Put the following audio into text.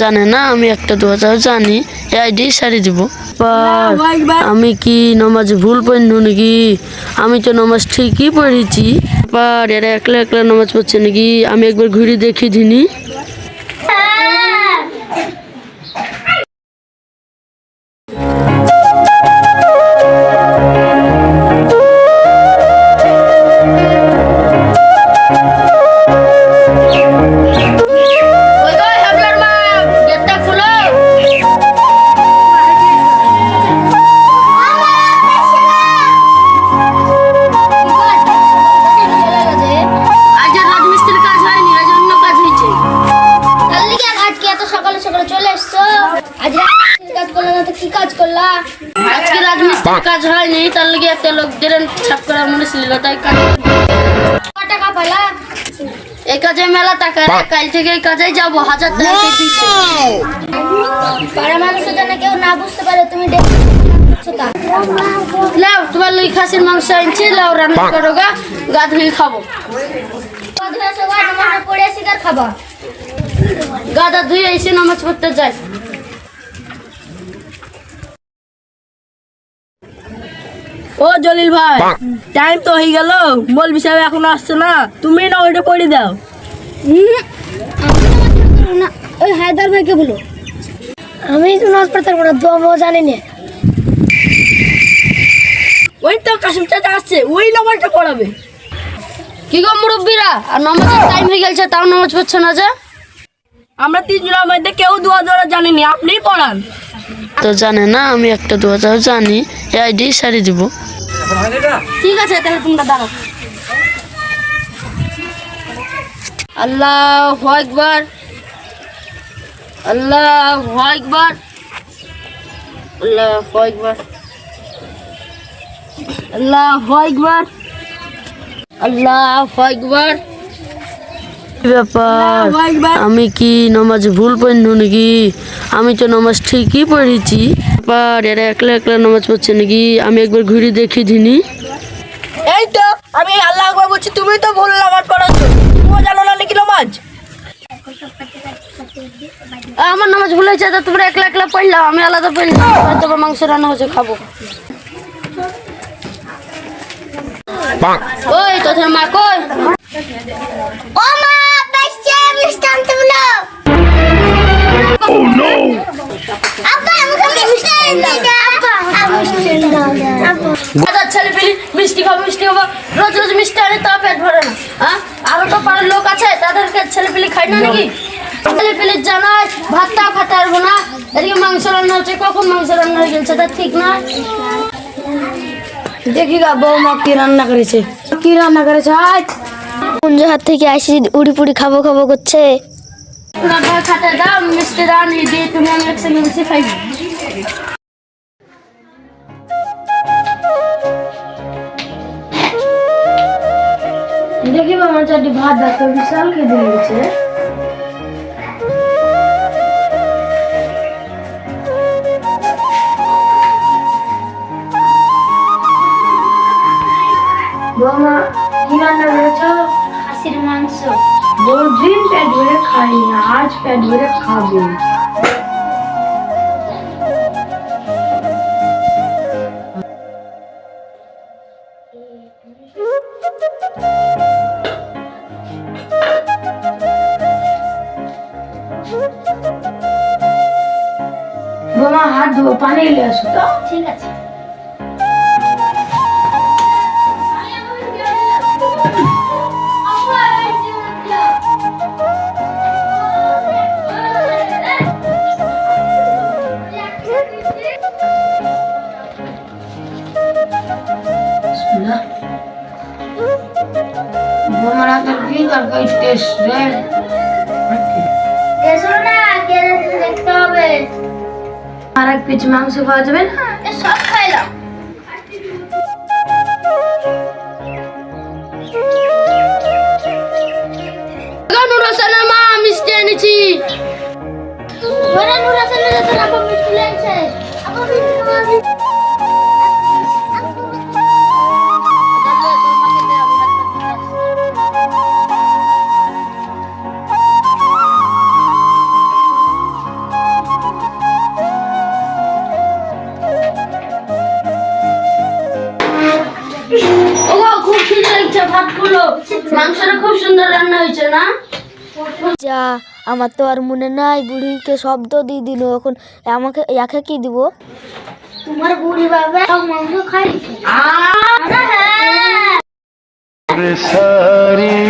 জানে না আমি একটা দোয়া জানি, এই আইডি সারি দিব। আমি কি নামাজ ভুল পড়নু নাকি? আমি তো নামাজ ঠিকই পড়েছি। এরা একলা একলা নামাজ পড়ছে নাকি? আমি একবার ঘুরে দেখি দিনি। আজকে রাজমিস্ত্রির কাজ হয়নি, তার লাগে একটা লোক দিলেন ছাপ করা মনে ছিল, তাই টাকা পালা এই কাজে মেলা টাকা। কাল থেকে এই কাজে যাবো, 1000 টাকা দিচ্ছে। পাড়া মানুষের জন্য কেউ না বুঝতে পারে তুমি লাও, তোমার লই খাসির মাংস আনছি, লাও রান্না করো গা, গা ধুয়ে খাবো। খাবা গাদা ধুয়ে এসে নামাজ পড়তে যাই। ও জলিল ভাই, টাইম তো হয়ে গেল, মৌলভী সাহেব এখনো আসছে না, তুমি না ওইটা পড়ে দাও। ওই হায়দার ভাইকে বলো, আমি তো নামাজ পড়তে পারবো না, দোয়া জানি না। ওই তো কাশিম চাচা আসছে, ওই নামাজটা পড়াবে। কি গো মুরব্বীরা, আর নামাজের টাইম হয়ে গেছে তাও নামাজ পড়ছে না যে? আমরা 3 জনের মধ্যে কেউ দোয়া জানিনি, আপনিই পড়ান। তো জানে না আমি একটা দোয়া জানি, এই আইডি সারি দিব। ঠিক আছে, তাহলে তোমরা দাঁড়াও। আল্লাহু আকবার, আল্লাহু আকবার, আল্লাহু আকবার, আল্লাহু আকবার, আল্লাহু আকবার। ব্যাপার, আমি কি নামাজ ভুল পড়নু নাকি? আমি তো নামাজ ঠিকই পড়েছি। এরা একলা একলা নামাজ পড়ছে নাকি? আমি একবার ঘুরে দেখি দিনি। এই তো আমি আল্লাহু আকবার বলছি, তুমি তো ভুল নামাজ পড়াচ্ছ। তুমি জানো না নাকি নামাজ? আমার নামাজ ভুল হয়েছে, তোমরা একলা একলা পড়লাম, আমি আলাদা পড়লাম। তোমার মাংস রান্না হচ্ছে, খাবো। ওই তোদের মা কই? ও মা, বাচ্চা মিষ্টি আনতে বলো। Oh no! আব্বা, আমাকে মিষ্টি এনে দাও। আব্বা, মিষ্টি এনে দাও। ছেলেপিলি মিষ্টি খাবো, মিষ্টি খাবো, রোজ রোজ মিষ্টি আনে তা পেট ভরে না। হ্যাঁ, আরো তো পাড়ার লোক আছে, তাদেরকে ছেলেপিলি খাই না নাকি? ছেলেপিলি জানাই ভাতটাও খেতে পারবো না, এদিকে মাংস রান্না হচ্ছে, কখন মাংস রান্না হয়ে গেছে তা ঠিক না। দেখি গা বৌমা কি রান্না করেছে। কি রান্না করেছে আজ? কুঞ্জ হাত থেকে আসি উড়ি পুড়ি খাবো খাবো করছে। খাতে দাও, মিষ্টি দাও, নিয়ে দিয়ে তুমি আমি একসঙ্গে মিশে খাই। দেখি বাবা, চারটি ভাত দেখো, বিশাল খেতে লেগেছে। বৌমা কি রান্না করেছ? খাসির মাংস। দিন পেট ভরে খাই না, আজ পেট ভরে খাবো। বৌমা হাত ধোবো, পানি এলে আসো তো। ঠিক আছে। বৌমার হাতের কি তরকারি টেস্ট রে। এসো না, কে দেখতে হবে। আর এক পিস মাংস খাওয়া যাবে না? সব খাইলাম। নুর হোসেনের মা মিষ্টি এনেছি। নুর হোসেনের মিষ্টি লেগেছে। হয়েছে ভাতগুলো, মাংসটা খুব সুন্দর রান্না হয়েছে না? যা, আমার তো আর মনে নাই, বুড়িকে শব্দ দিয়ে দিল, এখন আমাকে একে কি দিব? তোমার বুড়ি বাবা মাংস খাইছে। सारी